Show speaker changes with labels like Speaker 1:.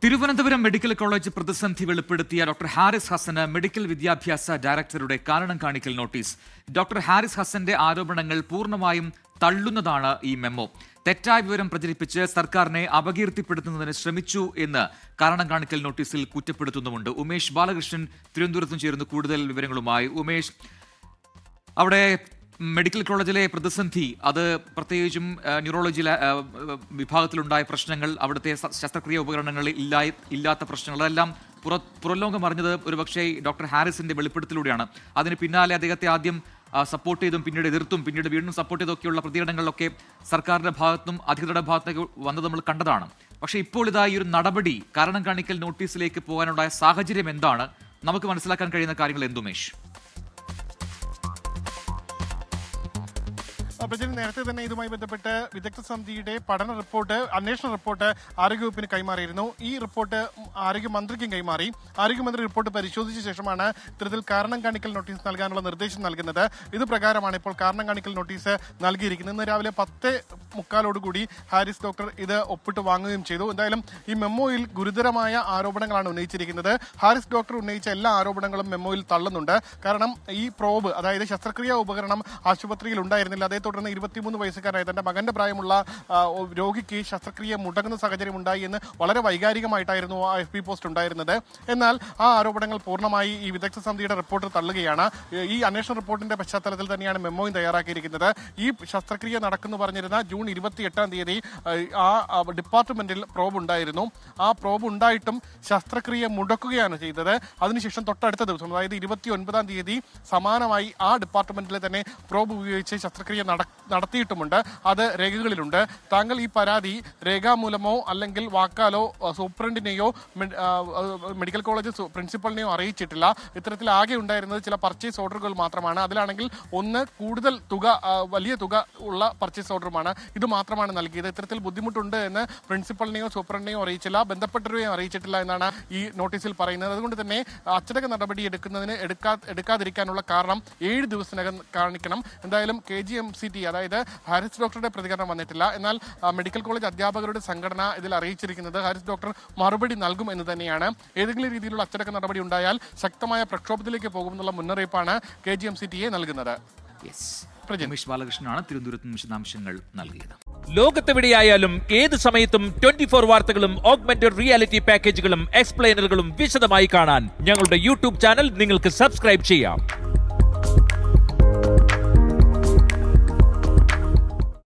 Speaker 1: Thiruvananthapuram medical college പ്രതിസന്ധി വെളിപ്പെടുത്തിയ doctor Haris Hasan medical വിദ്യാഭ്യാസ ഡയറക്ടറുടെ കാരണം കാണിക്കൽ നോട്ടീസ്. ഡോക്ടർ ഹാരിസ് ഹസന്റെ ആരോപണങ്ങൾ പൂർണ്ണമായും തള്ളുന്നതാണ് ഈ മെമ്മോ. തെറ്റായ വിവരം പ്രചരിപ്പിച്ച് സർക്കാരിനെ അപകീർത്തിപ്പെടുത്തുന്നതിന് ശ്രമിച്ചു എന്ന് കാരണം കാണിക്കൽ നോട്ടീസിൽ കുറ്റപ്പെടുത്തുന്നുമുണ്ട്. ഉമേഷ് ബാലകൃഷ്ണൻ തിരുവനന്തപുരത്തും ചേർന്ന് കൂടുതൽ വിവരങ്ങളുമായി. ഉമേഷ്, അവിടെ മെഡിക്കൽ കോളേജിലെ പ്രതിസന്ധി, അത് പ്രത്യേകിച്ചും ന്യൂറോളജി വിഭാഗത്തിലുണ്ടായ പ്രശ്നങ്ങൾ, അവിടുത്തെ ശസ്ത്രക്രിയ ഉപകരണങ്ങൾ ഇല്ലാത്ത പ്രശ്നങ്ങൾ, അതെല്ലാം പുറംലോകം അറിഞ്ഞത് ഒരുപക്ഷെ ഡോക്ടർ ഹാരിസിന്റെ വെളിപ്പെടുത്തലിലൂടെയാണ്. അതിന് പിന്നാലെ അദ്ദേഹത്തെ ആദ്യം സപ്പോർട്ട് ചെയ്തും പിന്നീട് എതിർത്തും പിന്നീട് വീണ്ടും സപ്പോർട്ട് ചെയ്തൊക്കെയുള്ള പ്രതികരണങ്ങളിലൊക്കെ സർക്കാരിന്റെ ഭാഗത്തും അധികൃതരുടെ ഭാഗത്തേക്ക് വന്നത് നമ്മൾ കണ്ടതാണ്. പക്ഷേ ഇപ്പോൾ ഇതാ ഈ ഒരു നടപടി, കാരണം കാണിക്കൽ നോട്ടീസിലേക്ക് പോകാനുണ്ടായ സാഹചര്യം എന്താണ്? നമുക്ക് മനസ്സിലാക്കാൻ കഴിയുന്ന കാര്യങ്ങൾ എന്തുമേഷ്?
Speaker 2: നേരത്തെ തന്നെ ഇതുമായി ബന്ധപ്പെട്ട് വിദഗ്ധ സമിതിയുടെ പഠന റിപ്പോർട്ട്, അന്വേഷണ റിപ്പോർട്ട് ആരോഗ്യവകുപ്പിന് കൈമാറിയിരുന്നു. ഈ റിപ്പോർട്ട് ആരോഗ്യമന്ത്രിക്കും കൈമാറി. ആരോഗ്യമന്ത്രി റിപ്പോർട്ട് പരിശോധിച്ച ശേഷമാണ് ഇത്തരത്തിൽ കാരണം കാണിക്കൽ നോട്ടീസ് നൽകാനുള്ള നിർദ്ദേശം നൽകുന്നത്. ഇത് പ്രകാരമാണ് ഇപ്പോൾ കാരണം കാണിക്കൽ നോട്ടീസ് നൽകിയിരിക്കുന്നത്. ഇന്ന് രാവിലെ 10:45 ഹാരിസ് ഡോക്ടർ ഇത് ഒപ്പിട്ട് വാങ്ങുകയും ചെയ്തു. എന്തായാലും ഈ മെമ്മോയിൽ ഗുരുതരമായ ആരോപണങ്ങളാണ് ഉന്നയിച്ചിരിക്കുന്നത്. ഹാരിസ് ഡോക്ടർ ഉന്നയിച്ച എല്ലാ ആരോപണങ്ങളും മെമ്മോയിൽ തള്ളുന്നുണ്ട്. കാരണം ഈ പ്രോബ്, അതായത് ശസ്ത്രക്രിയാ ഉപകരണം ആശുപത്രിയിൽ ഉണ്ടായിരുന്നില്ല. അതേ തുടർന്ന് 23 വയസ്സുകാരായ തന്റെ മകന്റെ പ്രായമുള്ള രോഗിക്ക് ശസ്ത്രക്രിയ മുടങ്ങുന്ന സാഹചര്യം ഉണ്ടായി എന്ന് വളരെ വൈകാരികമായിട്ടായിരുന്നു ആ FB പോസ്റ്റ് ഉണ്ടായിരുന്നത്. എന്നാൽ ആ ആരോപണങ്ങൾ പൂർണ്ണമായി ഈ വിദഗ്ധ സമിതിയുടെ റിപ്പോർട്ട് തള്ളുകയാണ്. ഈ അന്വേഷണ റിപ്പോർട്ടിന്റെ പശ്ചാത്തലത്തിൽ തന്നെയാണ് മെമ്മോയും തയ്യാറാക്കിയിരിക്കുന്നത്. ഈ ശസ്ത്രക്രിയ നടക്കുന്നു പറഞ്ഞിരുന്ന ജൂൺ 28 ആ ഡിപ്പാർട്ട്മെന്റിൽ പ്രോബ് ഉണ്ടായിരുന്നു. ആ പ്രോബ് ഉണ്ടായിട്ടും ശസ്ത്രക്രിയ മുടക്കുകയാണ് ചെയ്തത്. അതിനുശേഷം തൊട്ടടുത്ത ദിവസം, അതായത് 29 സമാനമായി ആ ഡിപ്പാർട്ട്മെന്റിലെ തന്നെ പ്രോബ് ഉപയോഗിച്ച് ശസ്ത്രക്രിയ നടത്തിയിട്ടുമുണ്ട്. അത് രേഖകളിലുണ്ട്. താങ്കൾ ഈ പരാതി രേഖാമൂലമോ അല്ലെങ്കിൽ വാക്കാലോ സൂപ്രണ്ടിനെയോ മെഡിക്കൽ കോളേജ് പ്രിൻസിപ്പലിനെയോ അറിയിച്ചിട്ടില്ല. ഇത്തരത്തിൽ ആകെ ഉണ്ടായിരുന്നത് ചില പർച്ചേസ് ഓർഡറുകൾ മാത്രമാണ്. അതിലാണെങ്കിൽ ഒന്ന് കൂടുതൽ തുക, വലിയ തുക ഉള്ള പർച്ചേസ് ഓർഡറുമാണ്. ഇത് മാത്രമാണ് നൽകിയത്. ഇത്തരത്തിൽ ബുദ്ധിമുട്ടുണ്ട് എന്ന് പ്രിൻസിപ്പലിനെയോ സൂപ്രണ്ടിനെയോ അറിയിച്ചില്ല, ബന്ധപ്പെട്ടവരെയോ അറിയിച്ചിട്ടില്ല എന്നാണ് ഈ നോട്ടീസിൽ പറയുന്നത്. അതുകൊണ്ട് തന്നെ അച്ചടക്ക നടപടി എടുക്കാതിരിക്കാനുള്ള കാരണം 7 ദിവസത്തിനകം കാണിക്കണം. എന്തായാലും KGMCT, അതായത് ഹാരിസ് ഡോക്ടറുടെ പ്രതികരണം വന്നിട്ടില്ല. എന്നാൽ മെഡിക്കൽ കോളേജ് അധ്യാപകരുടെ സംഘടന ഇതിൽ അറിയിച്ചിരിക്കുന്നത് ഹാരിസ് ഡോക്ടർ മറുപടി നൽകും എന്ന് തന്നെയാണ്. ഏതെങ്കിലും രീതിയിലുള്ള അച്ചടക്ക നടപടി ഉണ്ടായാൽ ശക്തമായ പ്രക്ഷോഭത്തിലേക്ക് പോകുമെന്നുള്ള മുന്നറിയിപ്പാണ് KGMCTയെ നൽകുന്നത്.
Speaker 1: ഉമേഷ് ബാലകൃഷ്ണനാണ് തിരുവനന്തപുരത്ത് വിശദാംശങ്ങൾ നൽകിയത്.
Speaker 3: ലോകത്തെവിടെയായാലും ഏത് സമയത്തും 24 വാർത്തകളും ഓഗ്മെന്റഡ് റിയാലിറ്റി പാക്കേജുകളും എക്സ്പ്ലെയിനറുകളും വിശദമായി കാണാൻ ഞങ്ങളുടെ YouTube ചാനൽ നിങ്ങൾക്ക് സബ്സ്ക്രൈബ് ചെയ്യാം.